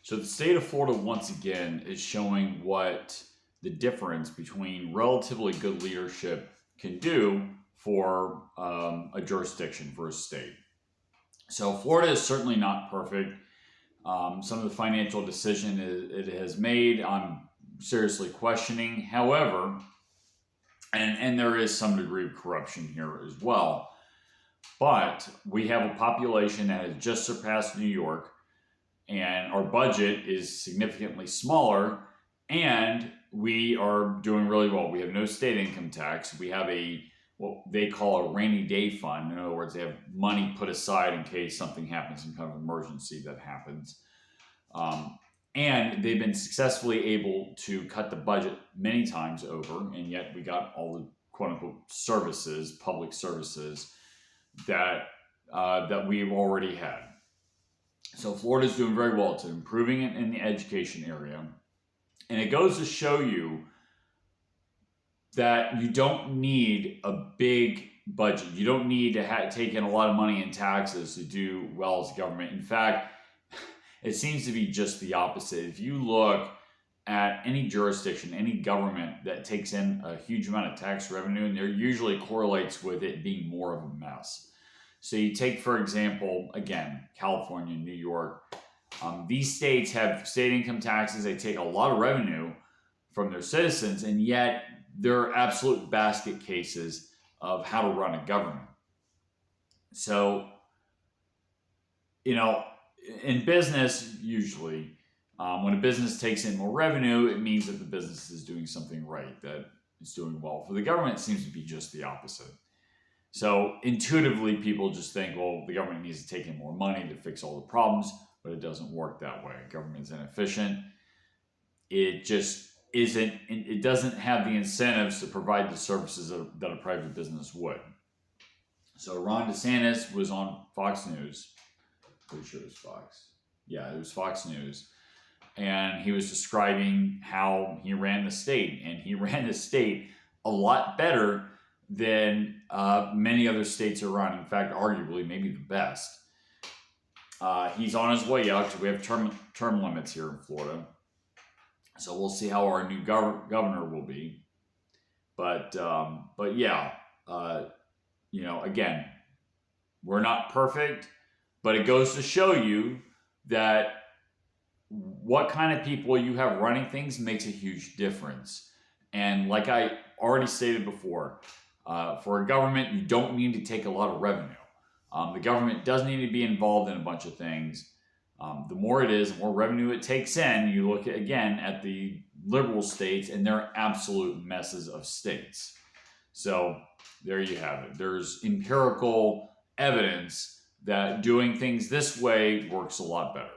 So the state of Florida, once again, is showing what the difference between relatively good leadership can do for a jurisdiction, for a state. So Florida is certainly not perfect. Some of the financial decision it has made, I'm seriously questioning. However, and there is some degree of corruption here as well. But we have a population that has just surpassed New York, and our budget is significantly smaller, and we are doing really well. We have no state income tax. We have what they call a rainy day fund. In other words, they have money put aside in case something happens, some kind of emergency that happens. And they've been successfully able to cut the budget many times over, and yet we got all the quote unquote services, public services that we've already had. So Florida's doing very well. It's improving it in the education area. And it goes to show you that you don't need a big budget. You don't need to take in a lot of money in taxes to do well as government. In fact, it seems to be just the opposite. If you look at any jurisdiction, any government that takes in a huge amount of tax revenue, and there usually correlates with it being more of a mess. So you take, for example, again, California, New York. These states have state income taxes. They take a lot of revenue from their citizens, and yet they're absolute basket cases of how to run a government. So, in business, usually, when a business takes in more revenue, it means that the business is doing something right, that it's doing well. For the government, it seems to be just the opposite. So intuitively, people just think, well, the government needs to take in more money to fix all the problems, but it doesn't work that way. Government's inefficient. It just isn't, it doesn't have the incentives to provide the services that a private business would. So Ron DeSantis was on Fox News. Pretty sure it was Fox. Yeah, it was Fox News. And he was describing how he ran the state. And he ran the state a lot better than many other states are run. In fact, arguably, maybe the best. He's on his way out because we have term limits here in Florida. So we'll see how our new governor will be. But yeah, again, we're not perfect, but it goes to show you that what kind of people you have running things makes a huge difference. And like I already stated before, for a government, you don't need to take a lot of revenue. The government doesn't need to be involved in a bunch of things. The more it is, the more revenue it takes in. You look again at the liberal states, and they're absolute messes of states. So there you have it. There's empirical evidence that doing things this way works a lot better.